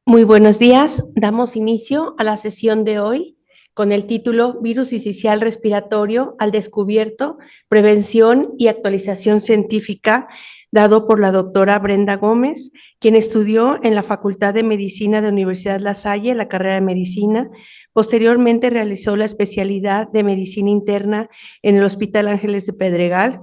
Muy buenos días. Damos inicio a la sesión de hoy con el título Virus Incisional Respiratorio al descubierto, prevención y actualización científica, dado por la doctora Brenda Gómez, quien estudió en la Facultad de Medicina de la Universidad La Salle, la carrera de Medicina. Posteriormente realizó la especialidad de Medicina Interna en el Hospital Ángeles de Pedregal,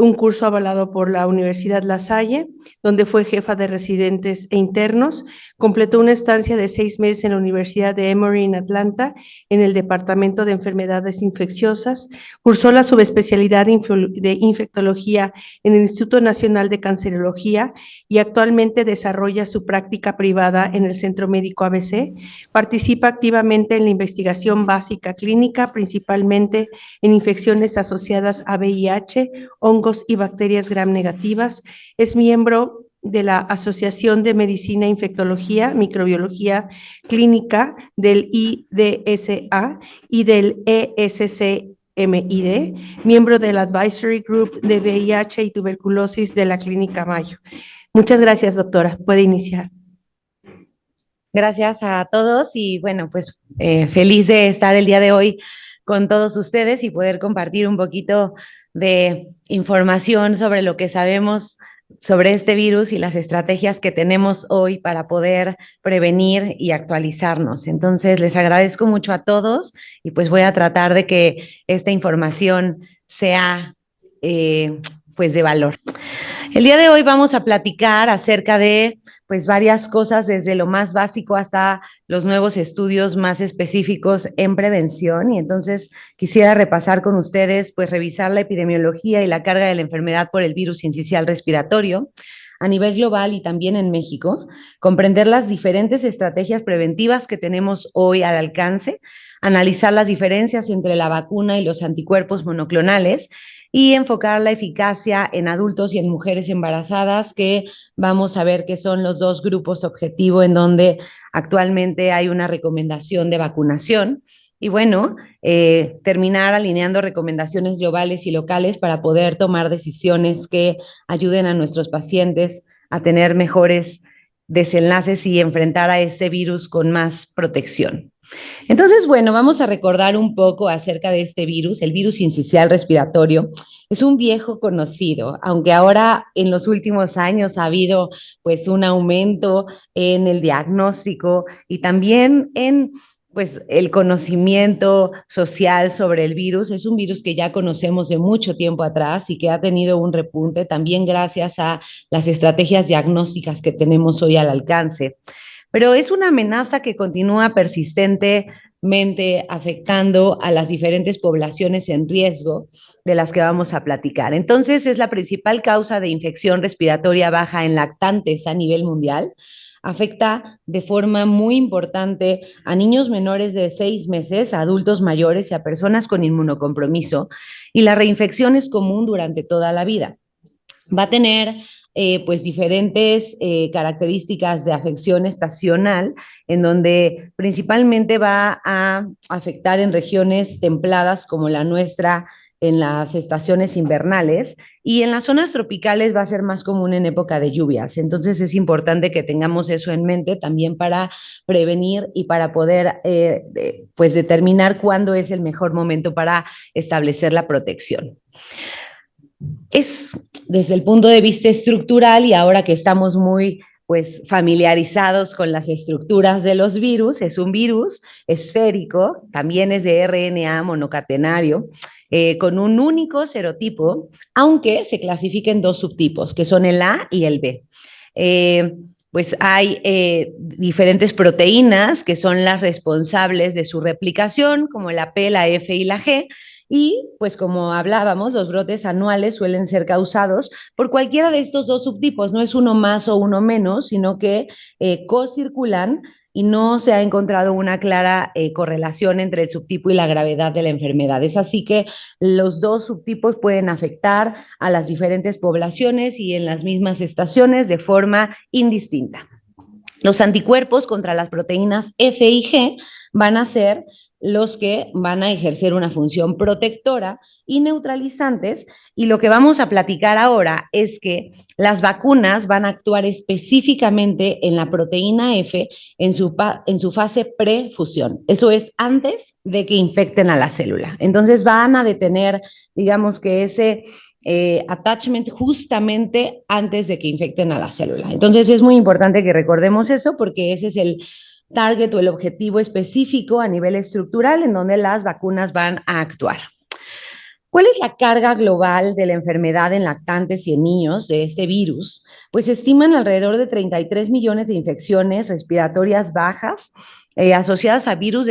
un curso avalado por la Universidad La Salle, donde fue jefa de residentes e internos. Completó una estancia de 6 meses en la Universidad de Emory en Atlanta, en el Departamento de Enfermedades Infecciosas. Cursó la subespecialidad de infectología en el Instituto Nacional de Cancerología y actualmente desarrolla su práctica privada en el Centro Médico ABC. Participa activamente en la investigación básica clínica, principalmente en infecciones asociadas a VIH, hongos y bacterias gram negativas. Es miembro de la Asociación de Medicina, Infectología, Microbiología Clínica del IDSA y del ESCMID, miembro del Advisory Group de VIH y tuberculosis de la Clínica Mayo. Muchas gracias, doctora. Puede iniciar. Gracias a todos y bueno, pues feliz de estar el día de hoy con todos ustedes y poder compartir un poquito de información sobre lo que sabemos sobre este virus y las estrategias que tenemos hoy para poder prevenir y actualizarnos. Entonces, les agradezco mucho a todos y pues voy a tratar de que esta información sea pues de valor. El día de hoy vamos a platicar acerca de pues varias cosas desde lo más básico hasta los nuevos estudios más específicos en prevención y entonces quisiera repasar con ustedes pues revisar la epidemiología y la carga de la enfermedad por el virus sincicial respiratorio a nivel global y también en México, comprender las diferentes estrategias preventivas que tenemos hoy al alcance, analizar las diferencias entre la vacuna y los anticuerpos monoclonales y enfocar la eficacia en adultos y en mujeres embarazadas, que vamos a ver que son los dos grupos objetivo en donde actualmente hay una recomendación de vacunación. Y bueno, terminar alineando recomendaciones globales y locales para poder tomar decisiones que ayuden a nuestros pacientes a tener mejores desenlaces y enfrentar a este virus con más protección. Entonces, bueno, vamos a recordar un poco acerca de este virus. El virus sincicial respiratorio es un viejo conocido, aunque ahora en los últimos años ha habido pues un aumento en el diagnóstico y también en pues el conocimiento social sobre el virus. Es un virus que ya conocemos de mucho tiempo atrás y que ha tenido un repunte también gracias a las estrategias diagnósticas que tenemos hoy al alcance. Pero es una amenaza que continúa persistentemente afectando a las diferentes poblaciones en riesgo de las que vamos a platicar. Entonces, es la principal causa de infección respiratoria baja en lactantes a nivel mundial. Afecta de forma muy importante a niños menores de 6 meses, a adultos mayores y a personas con inmunocompromiso, y la reinfección es común durante toda la vida. Va a tener pues diferentes características de afección estacional, en donde principalmente va a afectar en regiones templadas como la nuestra en las estaciones invernales, y en las zonas tropicales va a ser más común en época de lluvias. Entonces es importante que tengamos eso en mente también para prevenir y para poder pues determinar cuándo es el mejor momento para establecer la protección. Es desde el punto de vista estructural, y ahora que estamos muy pues familiarizados con las estructuras de los virus, es un virus esférico, también es de RNA monocatenario, con un único serotipo, aunque se clasifica en dos subtipos, que son el A y el B. Pues hay diferentes proteínas que son las responsables de su replicación, como la P, la F y la G, y pues como hablábamos, los brotes anuales suelen ser causados por cualquiera de estos dos subtipos, no es uno más o uno menos, sino que co-circulan y no se ha encontrado una clara correlación entre el subtipo y la gravedad de la enfermedad. Es así que los dos subtipos pueden afectar a las diferentes poblaciones y en las mismas estaciones de forma indistinta. Los anticuerpos contra las proteínas F y G van a ser los que van a ejercer una función protectora y neutralizantes. Y lo que vamos a platicar ahora es que las vacunas van a actuar específicamente en la proteína F en su fase prefusión. Eso es antes de que infecten a la célula. Entonces van a detener, digamos que ese attachment justamente antes de que infecten a la célula. Entonces es muy importante que recordemos eso porque ese es el target o el objetivo específico a nivel estructural en donde las vacunas van a actuar. ¿Cuál es la carga global de la enfermedad en lactantes y en niños de este virus? Pues se estiman alrededor de 33 millones de infecciones respiratorias bajas asociadas a virus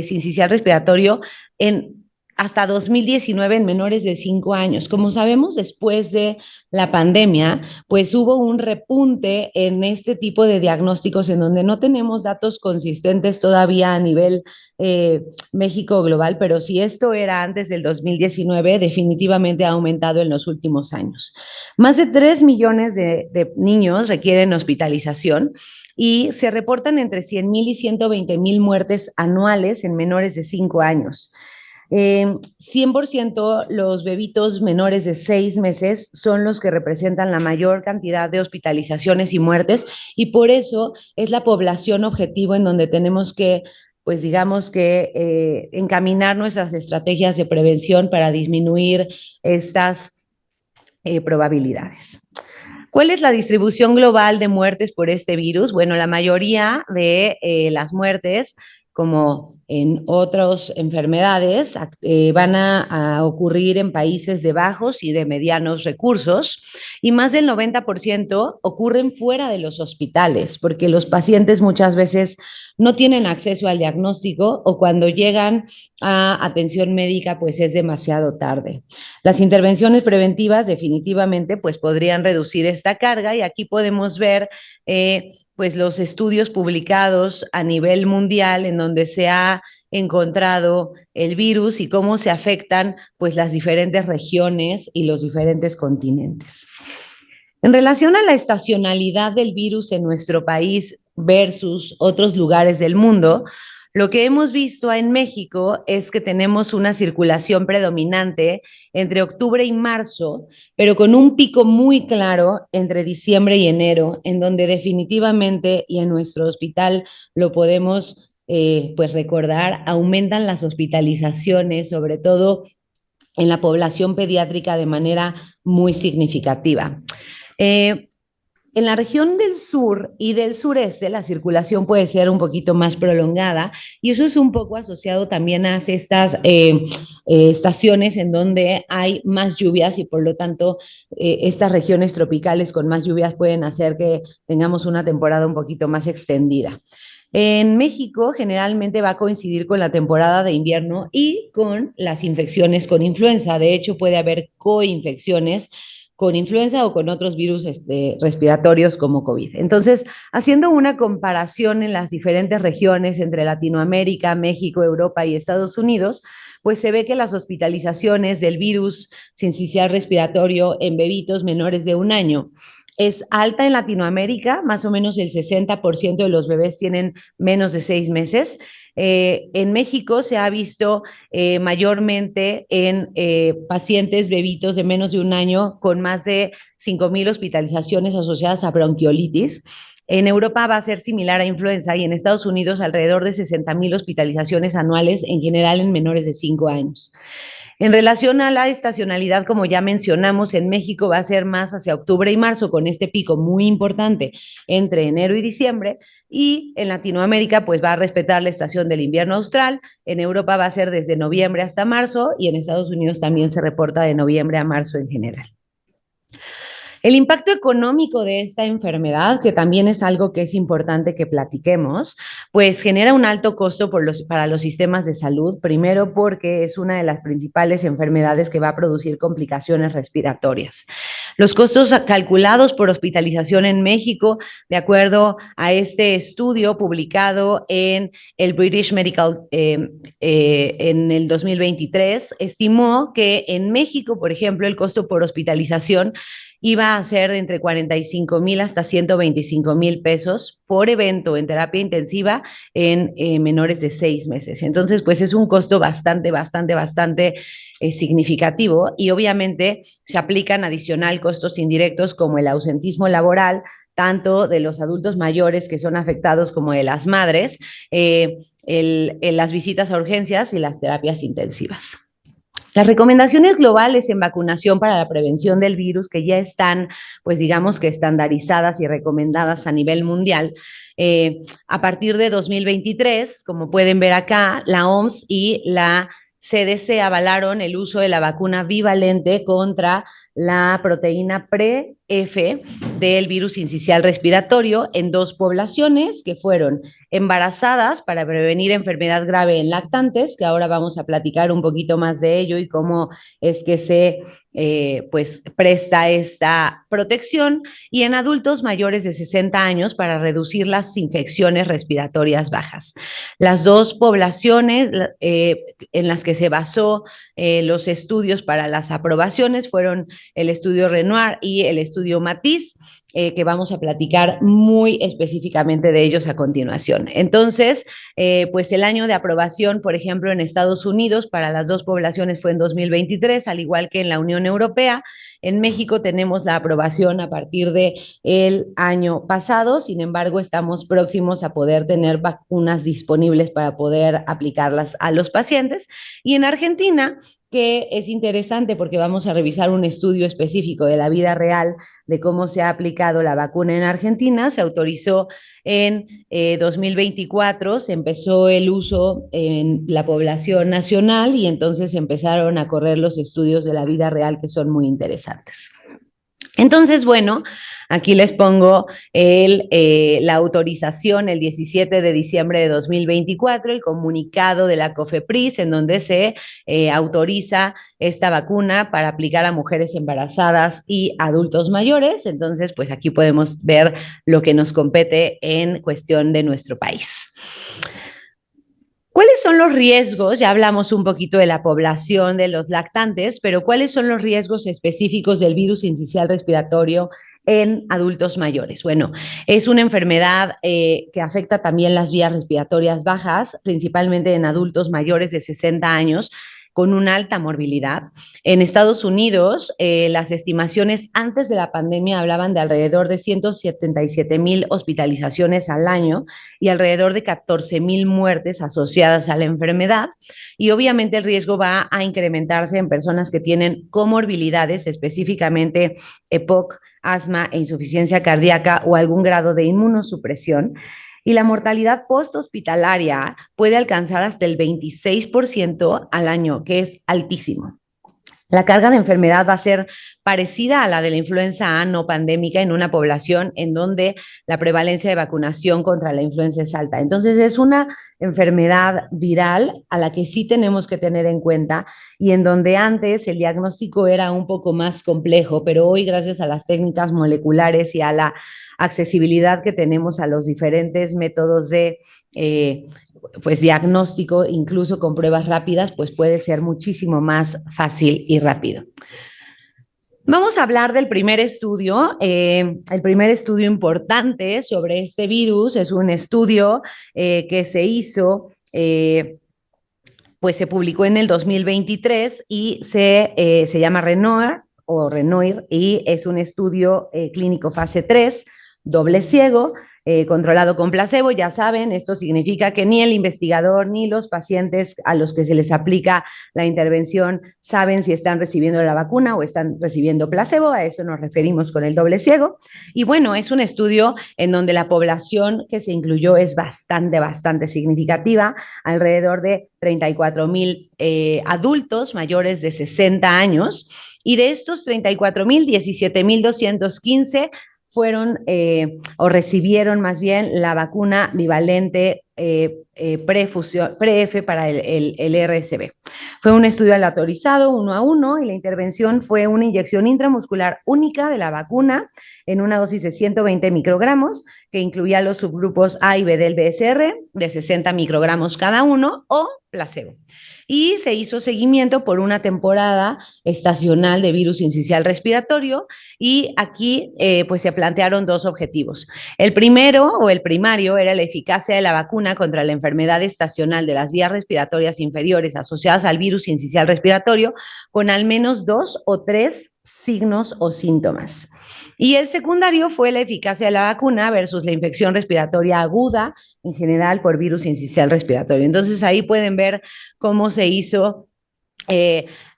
sincicial respiratorio en hasta 2019 en menores de 5 años. Como sabemos, después de la pandemia, pues hubo un repunte en este tipo de diagnósticos en donde no tenemos datos consistentes todavía a nivel México global, pero si esto era antes del 2019, definitivamente ha aumentado en los últimos años. Más de 3 millones de niños requieren hospitalización y se reportan entre 100,000 y 120,000 muertes anuales en menores de 5 años. 100% los bebitos menores de 6 meses son los que representan la mayor cantidad de hospitalizaciones y muertes y por eso es la población objetivo en donde tenemos que pues digamos que encaminar nuestras estrategias de prevención para disminuir estas probabilidades. ¿Cuál es la distribución global de muertes por este virus? Bueno, la mayoría de las muertes, como en otras enfermedades, van a ocurrir en países de bajos y de medianos recursos y más del 90% ocurren fuera de los hospitales porque los pacientes muchas veces no tienen acceso al diagnóstico o cuando llegan a atención médica pues es demasiado tarde. Las intervenciones preventivas definitivamente pues podrían reducir esta carga y aquí podemos ver pues los estudios publicados a nivel mundial en donde se ha encontrado el virus y cómo se afectan pues las diferentes regiones y los diferentes continentes. En relación a la estacionalidad del virus en nuestro país versus otros lugares del mundo, lo que hemos visto en México es que tenemos una circulación predominante entre octubre y marzo, pero con un pico muy claro entre diciembre y enero, en donde definitivamente, y en nuestro hospital lo podemos pues recordar, aumentan las hospitalizaciones, sobre todo en la población pediátrica de manera muy significativa. En la región del sur y del sureste la circulación puede ser un poquito más prolongada y eso es un poco asociado también a estas estaciones en donde hay más lluvias y por lo tanto estas regiones tropicales con más lluvias pueden hacer que tengamos una temporada un poquito más extendida. En México generalmente va a coincidir con la temporada de invierno y con las infecciones con influenza. De hecho, puede haber coinfecciones con influenza o con otros virus respiratorios como COVID. Entonces, haciendo una comparación en las diferentes regiones entre Latinoamérica, México, Europa y Estados Unidos, pues se ve que las hospitalizaciones del virus sincicial respiratorio en bebitos menores de 1 año es alta en Latinoamérica, más o menos el 60% de los bebés tienen menos de 6 meses. En México se ha visto mayormente en pacientes bebitos de menos de 1 año con más de 5,000 hospitalizaciones asociadas a bronquiolitis. En Europa va a ser similar a influenza y en Estados Unidos alrededor de 60,000 hospitalizaciones anuales, en general en menores de 5 años. En relación a la estacionalidad, como ya mencionamos, en México va a ser más hacia octubre y marzo con este pico muy importante entre enero y diciembre y en Latinoamérica pues va a respetar la estación del invierno austral, en Europa va a ser desde noviembre hasta marzo y en Estados Unidos también se reporta de noviembre a marzo en general. El impacto económico de esta enfermedad, que también es algo que es importante que platiquemos, pues genera un alto costo para los sistemas de salud, primero porque es una de las principales enfermedades que va a producir complicaciones respiratorias. Los costos calculados por hospitalización en México, de acuerdo a este estudio publicado en el British Medical en el 2023, estimó que en México, por ejemplo, el costo por hospitalización iba a ser entre 45,000 hasta 125,000 pesos por evento en terapia intensiva en menores de 6 meses. Entonces, pues es un costo bastante significativo y obviamente se aplican adicional costos indirectos como el ausentismo laboral, tanto de los adultos mayores que son afectados como de las madres, las visitas a urgencias y las terapias intensivas. Las recomendaciones globales en vacunación para la prevención del virus, que ya están, pues digamos que estandarizadas y recomendadas a nivel mundial, a partir de 2023, como pueden ver acá, la OMS y la CDC avalaron el uso de la vacuna bivalente contra la proteína pre-F del virus sincicial respiratorio en 2 poblaciones que fueron embarazadas para prevenir enfermedad grave en lactantes, que ahora vamos a platicar un poquito más de ello y cómo es que se pues presta esta protección, y en adultos mayores de 60 años para reducir las infecciones respiratorias bajas. Las 2 poblaciones en las que se basó los estudios para las aprobaciones fueron el estudio Renoir y el estudio Matiz, que vamos a platicar muy específicamente de ellos a continuación. Entonces, pues el año de aprobación, por ejemplo, en Estados Unidos para las 2 poblaciones fue en 2023, al igual que en la Unión Europea. En México tenemos la aprobación a partir del año pasado, sin embargo, estamos próximos a poder tener vacunas disponibles para poder aplicarlas a los pacientes. Y en Argentina, que es interesante porque vamos a revisar un estudio específico de la vida real de cómo se ha aplicado la vacuna en Argentina. Se autorizó en 2024, se empezó el uso en la población nacional y entonces empezaron a correr los estudios de la vida real que son muy interesantes. Entonces, bueno, aquí les pongo la autorización el 17 de diciembre de 2024, el comunicado de la COFEPRIS, en donde se autoriza esta vacuna para aplicar a mujeres embarazadas y adultos mayores. Entonces, pues aquí podemos ver lo que nos compete en cuestión de nuestro país. ¿Cuáles son los riesgos? Ya hablamos un poquito de la población de los lactantes, pero ¿cuáles son los riesgos específicos del virus sincicial respiratorio en adultos mayores? Bueno, es una enfermedad que afecta también las vías respiratorias bajas, principalmente en adultos mayores de 60 años, con una alta morbilidad. En Estados Unidos, las estimaciones antes de la pandemia hablaban de alrededor de 177,000 hospitalizaciones al año y alrededor de 14,000 muertes asociadas a la enfermedad. Y obviamente el riesgo va a incrementarse en personas que tienen comorbilidades, específicamente EPOC, asma e insuficiencia cardíaca o algún grado de inmunosupresión. Y la mortalidad posthospitalaria puede alcanzar hasta el 26% al año, que es altísimo. La carga de enfermedad va a ser parecida a la de la influenza A no pandémica en una población en donde la prevalencia de vacunación contra la influenza es alta. Entonces, es una enfermedad viral a la que sí tenemos que tener en cuenta y en donde antes el diagnóstico era un poco más complejo, pero hoy, gracias a las técnicas moleculares y a la accesibilidad que tenemos a los diferentes métodos de pues diagnóstico, incluso con pruebas rápidas, pues puede ser muchísimo más fácil y rápido. Vamos a hablar del primer estudio. El primer estudio importante sobre este virus es un estudio que se hizo, pues se publicó en el 2023 y se llama Renoir y es un estudio clínico fase 3, doble ciego, controlado con placebo. Ya saben, esto significa que ni el investigador ni los pacientes a los que se les aplica la intervención saben si están recibiendo la vacuna o están recibiendo placebo. A eso nos referimos con el doble ciego. Y bueno, es un estudio en donde la población que se incluyó es bastante significativa, alrededor de 34,000 adultos mayores de 60 años, y de estos 34,000, 17,215 fueron o recibieron más bien la vacuna bivalente pre-F para el RSV. Fue un estudio aleatorizado 1 a 1 y la intervención fue una inyección intramuscular única de la vacuna en una dosis de 120 microgramos que incluía los subgrupos A y B del BSR de 60 microgramos cada uno o placebo. Y se hizo seguimiento por una temporada estacional de virus sincicial respiratorio y aquí pues se plantearon dos objetivos. El primero o el primario era la eficacia de la vacuna contra la enfermedad estacional de las vías respiratorias inferiores asociadas al virus sincicial respiratorio con al menos 2 o 3 signos o síntomas. Y el secundario fue la eficacia de la vacuna versus la infección respiratoria aguda en general por virus sincicial respiratorio. Entonces ahí pueden ver cómo se hizo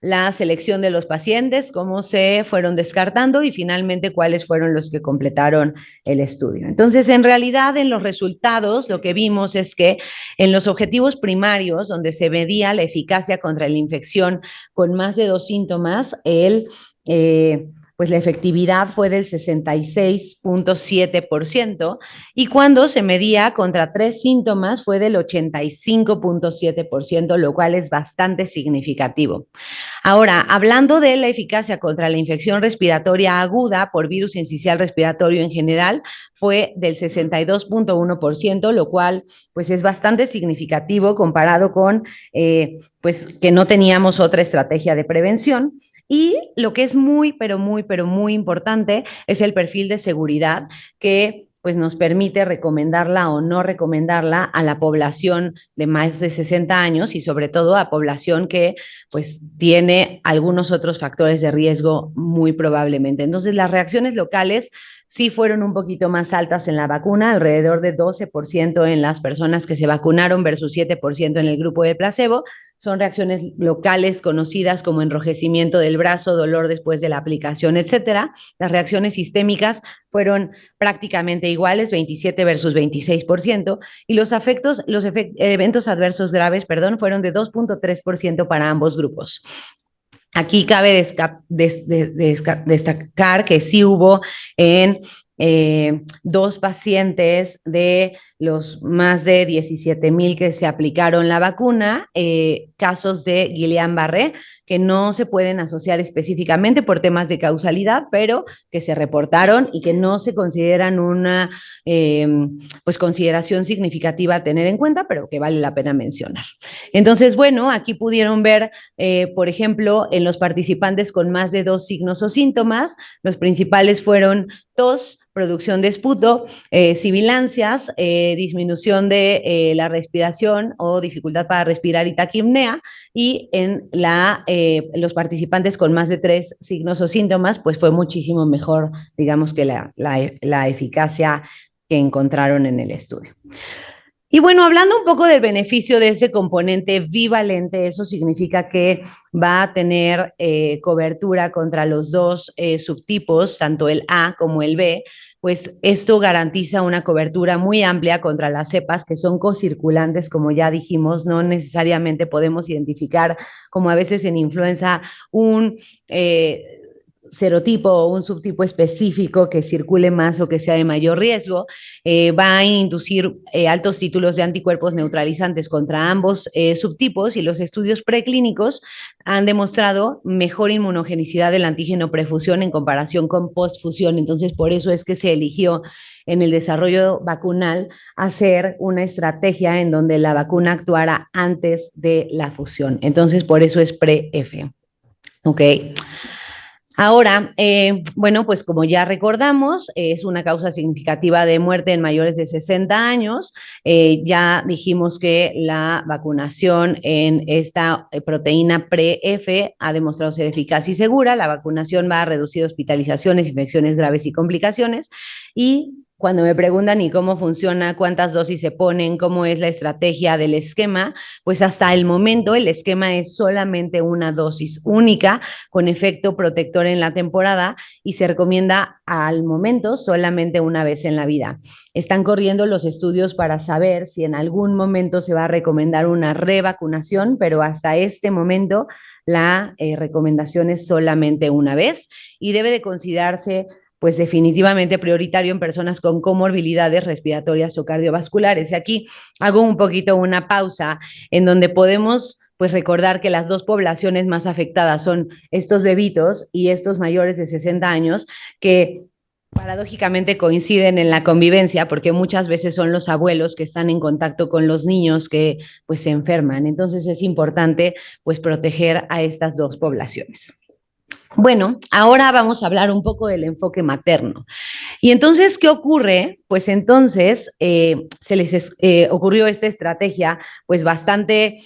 la selección de los pacientes, cómo se fueron descartando y finalmente cuáles fueron los que completaron el estudio. Entonces, en realidad, en los resultados, lo que vimos es que en los objetivos primarios, donde se medía la eficacia contra la infección con más de 2 síntomas, pues la efectividad fue del 66.7% y cuando se medía contra 3 síntomas fue del 85.7%, lo cual es bastante significativo. Ahora, hablando de la eficacia contra la infección respiratoria aguda por virus sincicial respiratorio en general, fue del 62.1%, lo cual pues es bastante significativo comparado con pues que no teníamos otra estrategia de prevención. Y lo que es muy, pero muy importante es el perfil de seguridad que pues nos permite recomendarla o no recomendarla a la población de más de 60 años y sobre todo a población que pues tiene algunos otros factores de riesgo muy probablemente. Entonces las reacciones locales sí fueron un poquito más altas en la vacuna, alrededor de 12% en las personas que se vacunaron versus 7% en el grupo de placebo. Son reacciones locales conocidas como enrojecimiento del brazo, dolor después de la aplicación, etcétera. Las reacciones sistémicas fueron prácticamente iguales, 27 versus 26%, y los eventos adversos graves, fueron de 2.3% para ambos grupos. Aquí cabe destacar que sí hubo en 2 pacientes de los más de 17,000 que se aplicaron la vacuna, casos de Guillain-Barré, que no se pueden asociar específicamente por temas de causalidad, pero que se reportaron y que no se consideran una pues consideración significativa a tener en cuenta, pero que vale la pena mencionar. Entonces, bueno, aquí pudieron ver, por ejemplo, en los participantes con más de 2 signos o síntomas, los principales fueron tos, producción de esputo, sibilancias, disminución de la respiración o dificultad para respirar y taquipnea, y en los participantes con más de 3 signos o síntomas, pues fue muchísimo mejor, digamos, que la eficacia que encontraron en el estudio. Y bueno, hablando un poco del beneficio de ese componente bivalente, eso significa que va a tener cobertura contra los 2 subtipos, tanto el A como el B, pues esto garantiza una cobertura muy amplia contra las cepas que son cocirculantes, como ya dijimos, no necesariamente podemos identificar, como a veces en influenza, un serotipo o un subtipo específico que circule más o que sea de mayor riesgo, va a inducir altos títulos de anticuerpos neutralizantes contra ambos subtipos y los estudios preclínicos han demostrado mejor inmunogenicidad del antígeno prefusión en comparación con postfusión. Entonces, por eso es que se eligió en el desarrollo vacunal hacer una estrategia en donde la vacuna actuara antes de la fusión. Entonces, por eso es pre-F. ¿Ok? Ahora, bueno, pues como ya recordamos, es una causa significativa de muerte en mayores de 60 años. Ya dijimos que la vacunación en esta proteína pre-F ha demostrado ser eficaz y segura. La vacunación va a reducir hospitalizaciones, infecciones graves y complicaciones. Y cuando me preguntan y cómo funciona, cuántas dosis se ponen, cómo es la estrategia del esquema, pues hasta el momento el esquema es solamente una dosis única con efecto protector en la temporada y se recomienda al momento solamente una vez en la vida. Están corriendo los estudios para saber si en algún momento se va a recomendar una revacunación, pero hasta este momento la recomendación es solamente una vez y debe de considerarse pues definitivamente prioritario en personas con comorbilidades respiratorias o cardiovasculares. Y aquí hago un poquito una pausa en donde podemos pues recordar que las dos poblaciones más afectadas son estos bebitos y estos mayores de 60 años que paradójicamente coinciden en la convivencia porque muchas veces son los abuelos que están en contacto con los niños que pues se enferman. Entonces es importante pues proteger a estas dos poblaciones. Bueno, ahora vamos a hablar un poco del enfoque materno. Y entonces, ¿qué ocurre? Pues entonces se les ocurrió esta estrategia pues bastante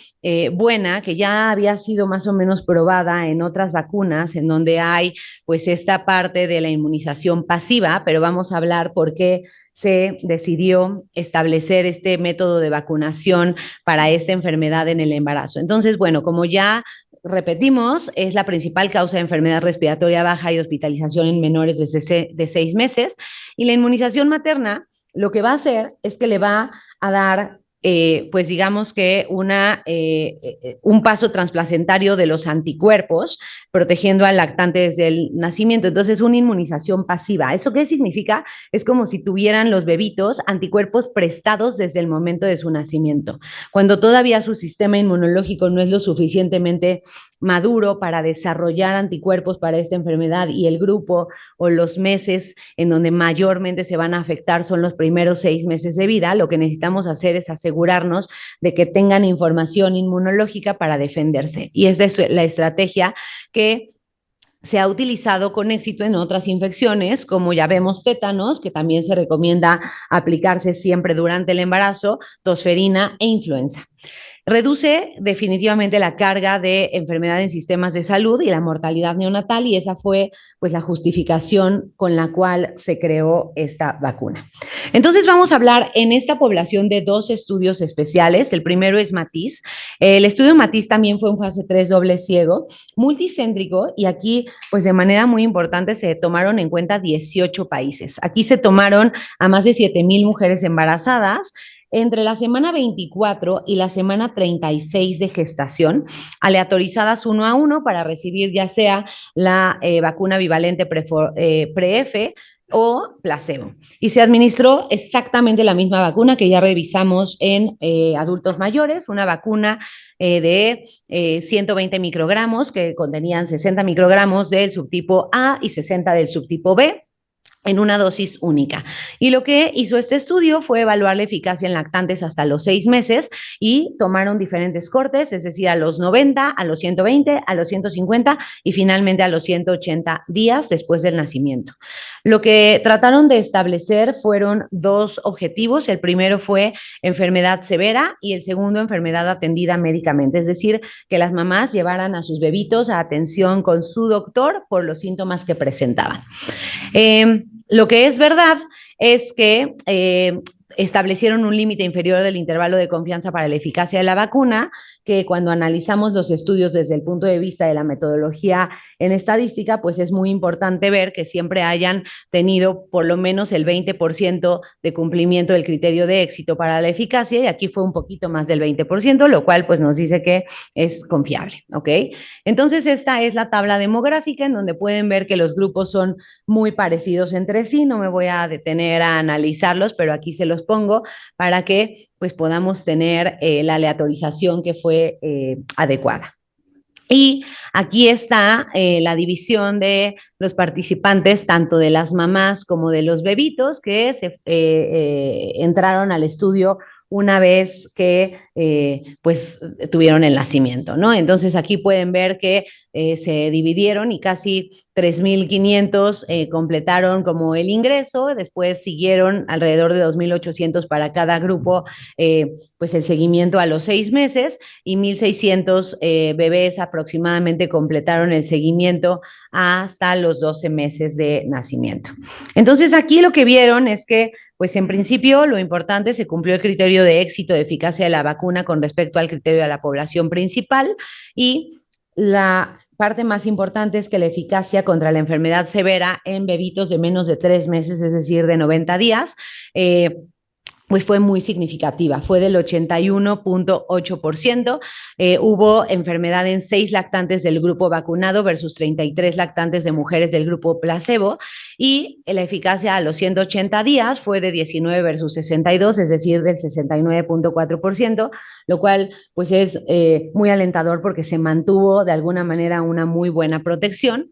buena, que ya había sido más o menos probada en otras vacunas, en donde hay pues esta parte de la inmunización pasiva, pero vamos a hablar por qué se decidió establecer este método de vacunación para esta enfermedad en el embarazo. Entonces, bueno, como ya repetimos, es la principal causa de enfermedad respiratoria baja y hospitalización en menores de 6 meses. Y la inmunización materna lo que va a hacer es que le va a dar, pues digamos que un paso transplacentario de los anticuerpos, protegiendo al lactante desde el nacimiento. Entonces, una inmunización pasiva. ¿Eso qué significa? Es como si tuvieran los bebitos anticuerpos prestados desde el momento de su nacimiento. Cuando todavía su sistema inmunológico no es lo suficientemente maduro para desarrollar anticuerpos para esta enfermedad y el grupo o los meses en donde mayormente se van a afectar son los primeros 6 meses de vida, lo que necesitamos hacer es asegurarnos de que tengan información inmunológica para defenderse. Y esa es la estrategia que se ha utilizado con éxito en otras infecciones, como ya vemos tétanos, que también se recomienda aplicarse siempre durante el embarazo, tosferina e influenza. Reduce definitivamente la carga de enfermedad en sistemas de salud y la mortalidad neonatal, y esa fue pues la justificación con la cual se creó esta vacuna. Entonces vamos a hablar en esta población de dos estudios especiales. El primero es MATIS. El estudio MATIS también fue un fase 3 doble ciego, multicéntrico, y aquí pues de manera muy importante se tomaron en cuenta 18 países. Aquí se tomaron a más de 7,000 mujeres embarazadas entre la semana 24 y la semana 36 de gestación, aleatorizadas uno a uno para recibir ya sea la vacuna bivalente pre-F o placebo. Y se administró exactamente la misma vacuna que ya revisamos en adultos mayores, una vacuna de 120 microgramos que contenían 60 microgramos del subtipo A y 60 del subtipo B, en una dosis única. Y lo que hizo este estudio fue evaluar la eficacia en lactantes hasta los 6 meses y tomaron diferentes cortes, es decir, a los 90, a los 120, a los 150 y finalmente a los 180 días después del nacimiento. Lo que trataron de establecer fueron dos objetivos. El primero fue enfermedad severa y el segundo enfermedad atendida médicamente, es decir, que las mamás llevaran a sus bebitos a atención con su doctor por los síntomas que presentaban. Lo que es verdad es que establecieron un límite inferior del intervalo de confianza para la eficacia de la vacuna, que cuando analizamos los estudios desde el punto de vista de la metodología en estadística, pues es muy importante ver que siempre hayan tenido por lo menos el 20% de cumplimiento del criterio de éxito para la eficacia, y aquí fue un poquito más del 20%, lo cual pues nos dice que es confiable, ¿ok? Entonces esta es la tabla demográfica en donde pueden ver que los grupos son muy parecidos entre sí. No me voy a detener a analizarlos, pero aquí se los pongo para que pues podamos tener la aleatorización que fue adecuada. Y aquí está la división de los participantes, tanto de las mamás como de los bebitos que entraron al estudio una vez que pues tuvieron el nacimiento, ¿no? Entonces aquí pueden ver que se dividieron y casi 3,500 completaron como el ingreso, después siguieron alrededor de 2,800 para cada grupo, pues el seguimiento a los 6 meses, y 1,600 bebés aproximadamente completaron el seguimiento hasta los 12 meses de nacimiento. Entonces aquí lo que vieron es que pues en principio lo importante, se cumplió el criterio de éxito de eficacia de la vacuna con respecto al criterio de la población principal, y la parte más importante es que la eficacia contra la enfermedad severa en bebitos de menos de 3 meses, es decir, de 90 días, pues fue muy significativa, fue del 81.8%. Hubo enfermedad en 6 lactantes del grupo vacunado versus 33 lactantes de mujeres del grupo placebo, y la eficacia a los 180 días fue de 19 versus 62, es decir, del 69.4%, lo cual pues es muy alentador porque se mantuvo de alguna manera una muy buena protección,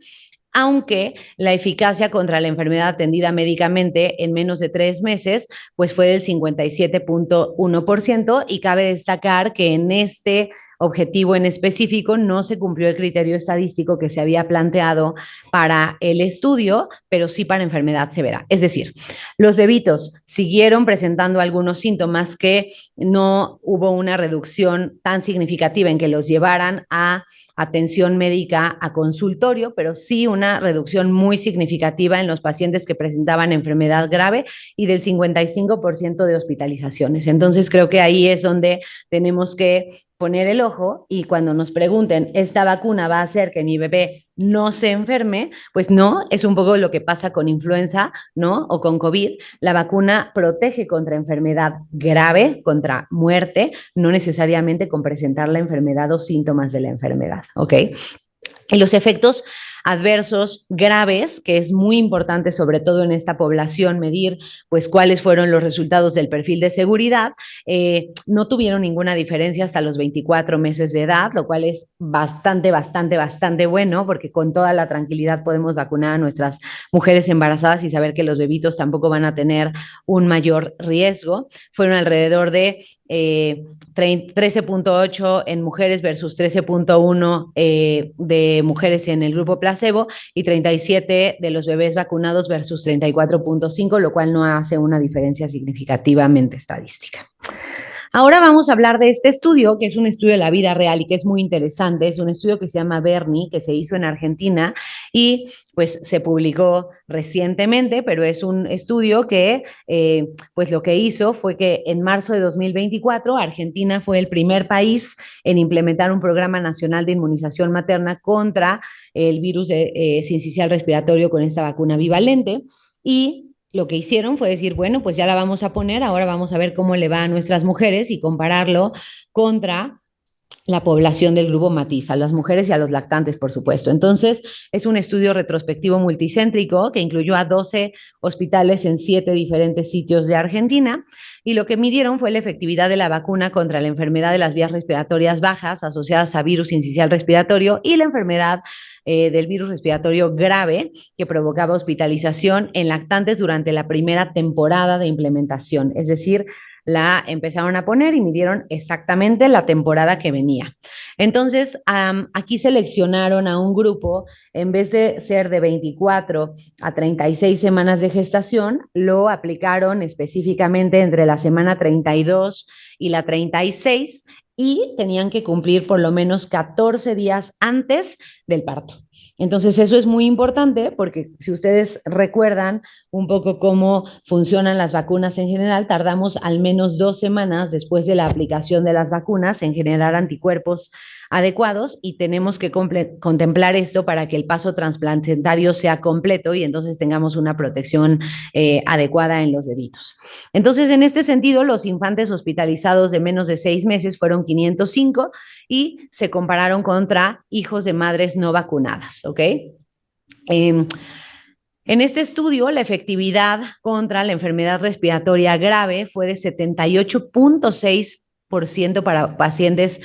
aunque la eficacia contra la enfermedad atendida médicamente en menos de 3 meses pues fue del 57.1%, y cabe destacar que en este objetivo en específico no se cumplió el criterio estadístico que se había planteado para el estudio, pero sí para enfermedad severa. Es decir, los bebitos siguieron presentando algunos síntomas que no hubo una reducción tan significativa en que los llevaran a atención médica a consultorio, pero sí una reducción muy significativa en los pacientes que presentaban enfermedad grave y del 55% de hospitalizaciones. Entonces creo que ahí es donde tenemos que poner el ojo, y cuando nos pregunten, ¿esta vacuna va a hacer que mi bebé no se enferme? Pues no, es un poco lo que pasa con influenza, ¿no? O con COVID. La vacuna protege contra enfermedad grave, contra muerte, no necesariamente con presentar la enfermedad o síntomas de la enfermedad, ¿ok? Y los efectos adversos graves, que es muy importante, sobre todo en esta población, medir pues cuáles fueron los resultados del perfil de seguridad, no tuvieron ninguna diferencia hasta los 24 meses de edad, lo cual es bastante bueno, porque con toda la tranquilidad podemos vacunar a nuestras mujeres embarazadas y saber que los bebitos tampoco van a tener un mayor riesgo. Fueron alrededor de 13.8 en mujeres versus 13.1 de mujeres en el grupo placebo, y 37 de los bebés vacunados versus 34.5, lo cual no hace una diferencia significativamente estadística. Ahora vamos a hablar de este estudio, que es un estudio de la vida real y que es muy interesante. Es un estudio que se llama Bernie, que se hizo en Argentina y pues se publicó recientemente, pero es un estudio que pues lo que hizo fue que en marzo de 2024 Argentina fue el primer país en implementar un programa nacional de inmunización materna contra el virus sincicial respiratorio con esta vacuna bivalente, y lo que hicieron fue decir, bueno, pues ya la vamos a poner, ahora vamos a ver cómo le va a nuestras mujeres y compararlo contra la población del grupo matiz, a las mujeres y a los lactantes, por supuesto. Entonces, es un estudio retrospectivo multicéntrico que incluyó a 12 hospitales en 7 diferentes sitios de Argentina, y lo que midieron fue la efectividad de la vacuna contra la enfermedad de las vías respiratorias bajas asociadas a virus sincicial respiratorio y la enfermedad del virus respiratorio grave que provocaba hospitalización en lactantes durante la primera temporada de implementación, es decir, la empezaron a poner y midieron exactamente la temporada que venía. Entonces, aquí seleccionaron a un grupo, en vez de ser de 24 a 36 semanas de gestación, lo aplicaron específicamente entre la semana 32 y la 36, y tenían que cumplir por lo menos 14 días antes del parto. Entonces, eso es muy importante porque si ustedes recuerdan un poco cómo funcionan las vacunas en general, tardamos al menos 2 semanas después de la aplicación de las vacunas en generar anticuerpos adecuados, y tenemos que contemplar esto para que el paso transplacentario sea completo y entonces tengamos una protección adecuada en los bebitos. Entonces, en este sentido, los infantes hospitalizados de menos de 6 meses fueron 505 y se compararon contra hijos de madres no vacunadas, ¿ok? En este estudio, la efectividad contra la enfermedad respiratoria grave fue de 78.6% para pacientes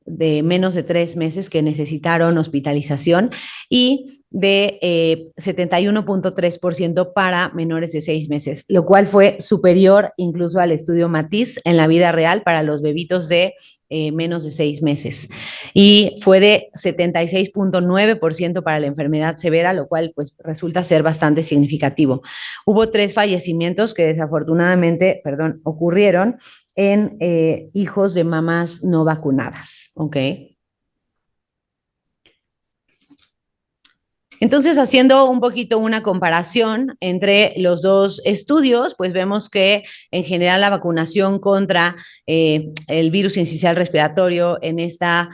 de menos de 3 meses que necesitaron hospitalización, y de 71.3% para menores de 6 meses, lo cual fue superior incluso al estudio Matiz en la vida real para los bebitos de menos de 6 meses. Y fue de 76.9% para la enfermedad severa, lo cual pues resulta ser bastante significativo. Hubo 3 fallecimientos que desafortunadamente, ocurrieron en hijos de mamás no vacunadas, ¿ok? Entonces, haciendo un poquito una comparación entre los dos estudios, pues vemos que en general la vacunación contra el virus sincicial respiratorio en esta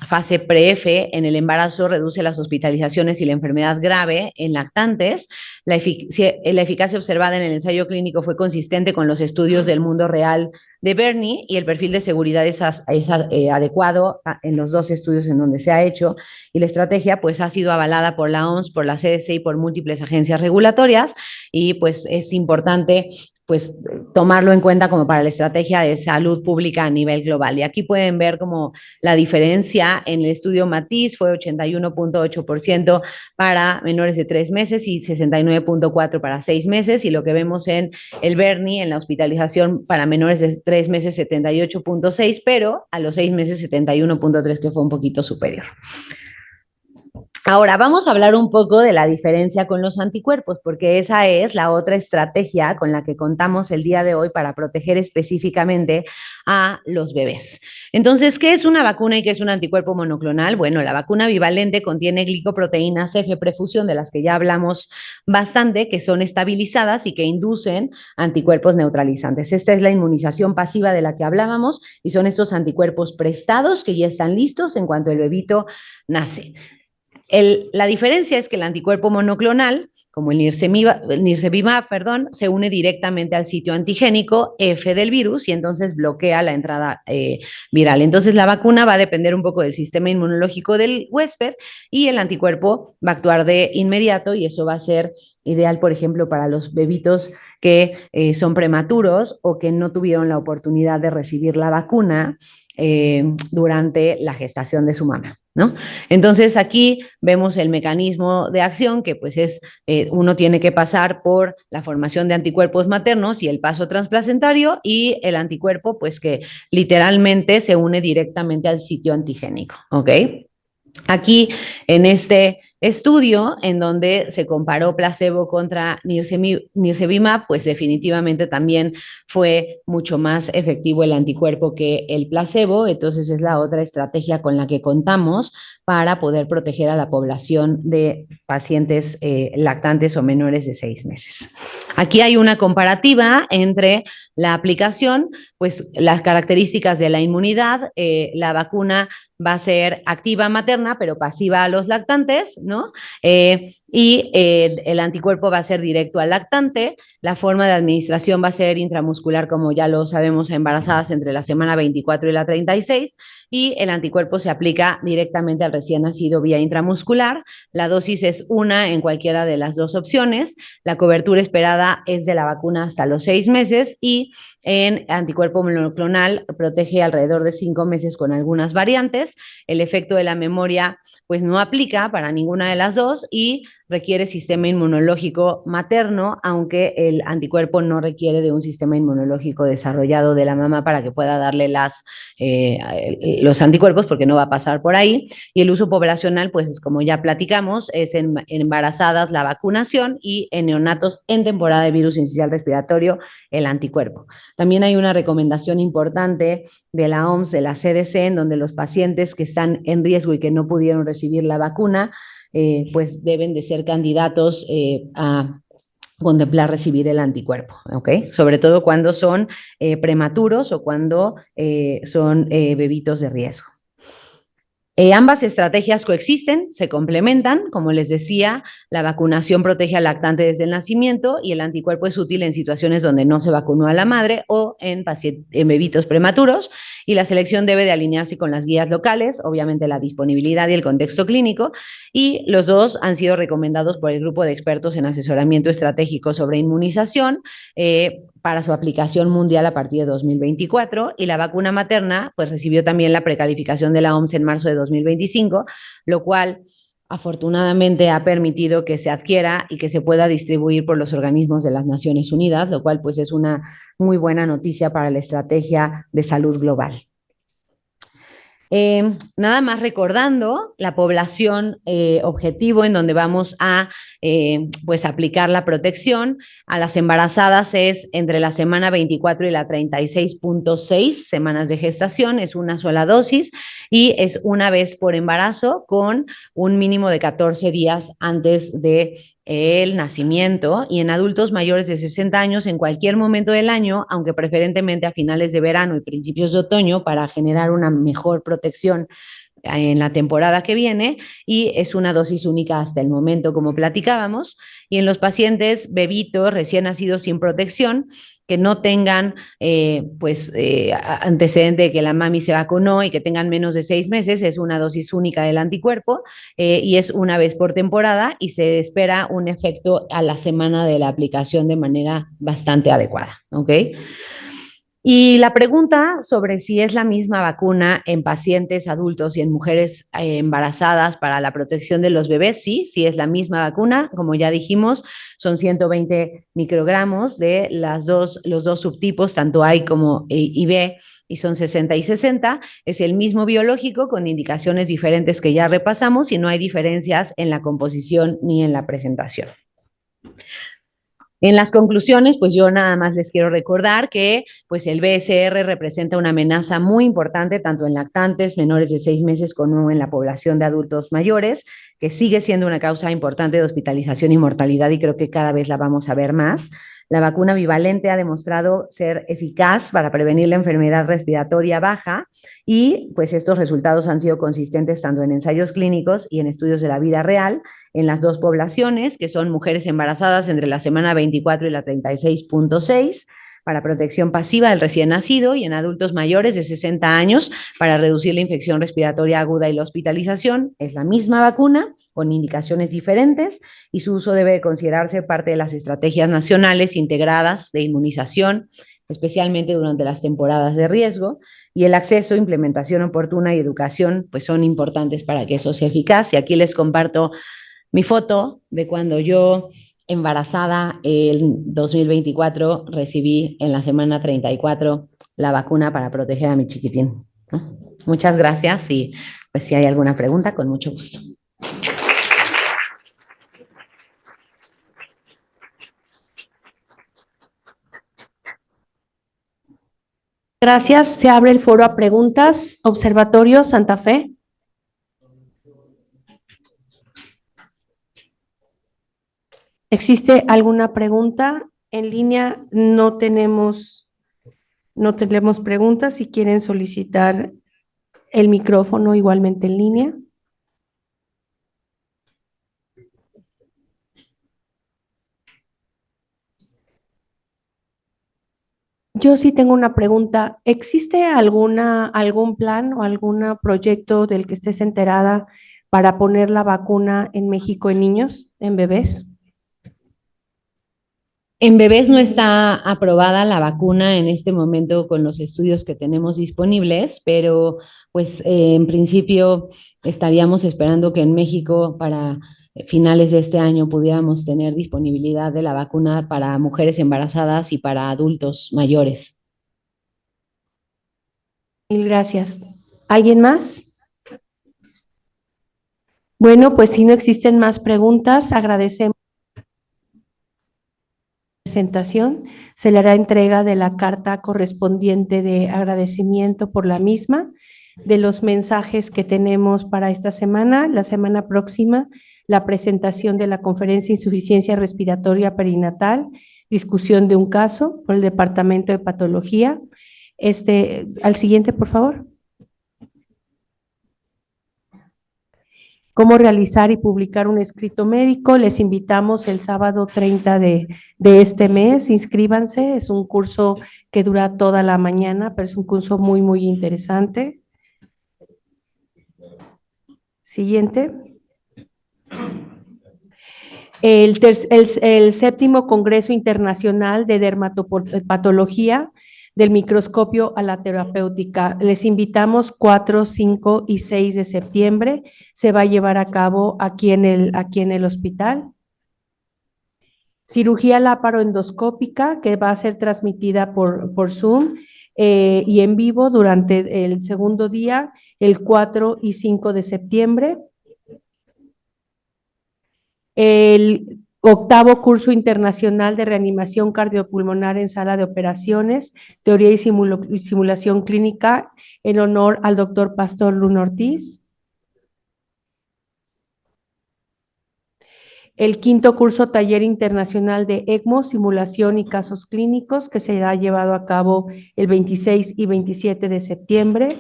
fase pre-F en el embarazo reduce las hospitalizaciones y la enfermedad grave en lactantes. La eficacia observada en el ensayo clínico fue consistente con los estudios del mundo real de Bernie y el perfil de seguridad es adecuado en los dos estudios en donde se ha hecho, y la estrategia pues ha sido avalada por la OMS, por la CDC y por múltiples agencias regulatorias, y pues es importante pues tomarlo en cuenta como para la estrategia de salud pública a nivel global. Y aquí pueden ver como la diferencia en el estudio Matiz fue 81.8% para menores de 3 meses y 69.4% para 6 meses, y lo que vemos en el Bernie, en la hospitalización para menores de 3 meses, 78.6%, pero a los 6 meses 71.3%, que fue un poquito superior. Ahora vamos a hablar un poco de la diferencia con los anticuerpos, porque esa es la otra estrategia con la que contamos el día de hoy para proteger específicamente a los bebés. Entonces, ¿qué es una vacuna y qué es un anticuerpo monoclonal? Bueno, la vacuna bivalente contiene glicoproteínas F-prefusión, de las que ya hablamos bastante, que son estabilizadas y que inducen anticuerpos neutralizantes. Esta es la inmunización pasiva de la que hablábamos, y son estos anticuerpos prestados que ya están listos en cuanto el bebito nace. La diferencia es que el anticuerpo monoclonal, como el nirsevimab, se une directamente al sitio antigénico F del virus y entonces bloquea la entrada viral. Entonces la vacuna va a depender un poco del sistema inmunológico del huésped, y el anticuerpo va a actuar de inmediato, y eso va a ser ideal, por ejemplo, para los bebitos que son prematuros o que no tuvieron la oportunidad de recibir la vacuna durante la gestación de su mamá, ¿no? Entonces aquí vemos el mecanismo de acción, que pues es, uno tiene que pasar por la formación de anticuerpos maternos y el paso transplacentario, y el anticuerpo pues que literalmente se une directamente al sitio antigénico, ¿ok? Aquí en este estudio en donde se comparó placebo contra nirsevimab, pues definitivamente también fue mucho más efectivo el anticuerpo que el placebo. Entonces es la otra estrategia con la que contamos para poder proteger a la población de pacientes lactantes o menores de 6 meses. Aquí hay una comparativa entre la aplicación, pues las características de la inmunidad. La vacuna va a ser activa materna, pero pasiva a los lactantes, ¿no? El anticuerpo va a ser directo al lactante. La forma de administración va a ser intramuscular, como ya lo sabemos, a embarazadas entre la semana 24 y la 36, y el anticuerpo se aplica directamente al recién nacido vía intramuscular. La dosis es una en cualquiera de las dos opciones. La cobertura esperada es de la vacuna hasta los 6 meses, y en anticuerpo monoclonal protege alrededor de 5 meses con algunas variantes. El efecto de la memoria pues no aplica para ninguna de las dos, y requiere sistema inmunológico materno, aunque el anticuerpo no requiere de un sistema inmunológico desarrollado de la mamá para que pueda darle los anticuerpos, porque no va a pasar por ahí. Y el uso poblacional, pues como ya platicamos, es en embarazadas la vacunación, y en neonatos en temporada de virus incisional respiratorio el anticuerpo. También hay una recomendación importante de la OMS, de la CDC, en donde los pacientes que están en riesgo y que no pudieron recibir la vacuna, pues deben de ser candidatos a contemplar recibir el anticuerpo, ¿ok? Sobre todo cuando son prematuros o cuando son bebitos de riesgo. Ambas estrategias coexisten, se complementan. Como les decía, la vacunación protege al lactante desde el nacimiento, y el anticuerpo es útil en situaciones donde no se vacunó a la madre o en bebitos prematuros, y la selección debe de alinearse con las guías locales, obviamente la disponibilidad y el contexto clínico, y los dos han sido recomendados por el grupo de expertos en asesoramiento estratégico sobre inmunización para su aplicación mundial a partir de 2024, y la vacuna materna pues recibió también la precalificación de la OMS en marzo de 2025, lo cual afortunadamente ha permitido que se adquiera y que se pueda distribuir por los organismos de las Naciones Unidas, lo cual pues es una muy buena noticia para la estrategia de salud global. Nada más recordando la población objetivo en donde vamos a pues aplicar la protección. A las embarazadas es entre la semana 24 y la 36.6 semanas de gestación, es una sola dosis, y es una vez por embarazo con un mínimo de 14 días antes de el nacimiento, y en adultos mayores de 60 años en cualquier momento del año, aunque preferentemente a finales de verano y principios de otoño, para generar una mejor protección en la temporada que viene, y es una dosis única hasta el momento, como platicábamos. Y en los pacientes bebitos recién nacidos sin protección, que no tengan antecedente de que la mami se vacunó y que tengan menos de 6 meses, es una dosis única del anticuerpo, y es una vez por temporada, y se espera un efecto a la semana de la aplicación de manera bastante adecuada, ¿ok? Y la pregunta sobre si es la misma vacuna en pacientes adultos y en mujeres embarazadas para la protección de los bebés, sí es la misma vacuna. Como ya dijimos, son 120 microgramos de los dos subtipos, tanto A como y B, y son 60 y 60. Es el mismo biológico con indicaciones diferentes que ya repasamos, y no hay diferencias en la composición ni en la presentación. En las conclusiones, pues yo nada más les quiero recordar que pues el BSR representa una amenaza muy importante tanto en lactantes menores de 6 meses como en la población de adultos mayores, que sigue siendo una causa importante de hospitalización y mortalidad, y creo que cada vez la vamos a ver más. La vacuna bivalente ha demostrado ser eficaz para prevenir la enfermedad respiratoria baja, y pues estos resultados han sido consistentes tanto en ensayos clínicos y en estudios de la vida real en las dos poblaciones, que son mujeres embarazadas entre la semana 24 y la 36.6, para protección pasiva del recién nacido, y en adultos mayores de 60 años para reducir la infección respiratoria aguda y la hospitalización. Es la misma vacuna con indicaciones diferentes, y su uso debe considerarse parte de las estrategias nacionales integradas de inmunización, especialmente durante las temporadas de riesgo, y el acceso, implementación oportuna y educación pues son importantes para que eso sea eficaz. Y aquí les comparto mi foto de cuando yo, embarazada en 2024, recibí en la semana 34 la vacuna para proteger a mi chiquitín, ¿no? Muchas gracias, y pues si hay alguna pregunta, con mucho gusto. Gracias. Se abre el foro a preguntas. Observatorio Santa Fe. ¿Existe alguna pregunta? En línea no tenemos preguntas. Si quieren solicitar el micrófono igualmente en línea. Yo sí tengo una pregunta. ¿Existe algún plan o algún proyecto del que estés enterada para poner la vacuna en México en niños, en bebés? En bebés no está aprobada la vacuna en este momento con los estudios que tenemos disponibles, pero pues en principio estaríamos esperando que en México para finales de este año pudiéramos tener disponibilidad de la vacuna para mujeres embarazadas y para adultos mayores. Mil gracias. ¿Alguien más? Bueno, pues si no existen más preguntas, agradecemos la presentación. Se le hará entrega de la carta correspondiente de agradecimiento por la misma, de los mensajes que tenemos para esta semana. La semana próxima, la presentación de la conferencia Insuficiencia Respiratoria Perinatal, discusión de un caso por el Departamento de Patología. Al siguiente, por favor. Cómo realizar y publicar un escrito médico. Les invitamos el sábado 30 de este mes. Inscríbanse. Es un curso que dura toda la mañana, pero es un curso muy, muy interesante. Siguiente. El séptimo Congreso Internacional de Dermatopatología del microscopio a la terapéutica. Les invitamos 4, 5 y 6 de septiembre. Se va a llevar a cabo aquí en el hospital. Cirugía laparoendoscópica, que va a ser transmitida por Zoom y en vivo durante el segundo día, el 4 y 5 de septiembre. El octavo curso internacional de reanimación cardiopulmonar en sala de operaciones, teoría y simulación clínica, en honor al doctor Pastor Luna Ortiz. El quinto curso Taller Internacional de ECMO, Simulación y Casos Clínicos, que será llevado a cabo el 26 y 27 de septiembre.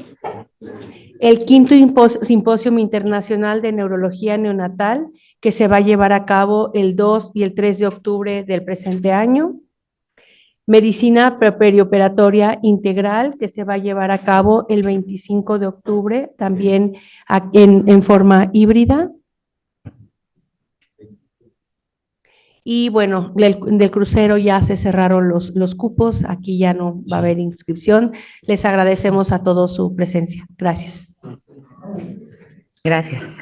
El quinto Simposio Internacional de Neurología Neonatal, que se va a llevar a cabo el 2 y el 3 de octubre del presente año. Medicina perioperatoria integral, que se va a llevar a cabo el 25 de octubre, también en forma híbrida. Y bueno, del crucero ya se cerraron los cupos, aquí ya no va a haber inscripción. Les agradecemos a todos su presencia. Gracias. Gracias.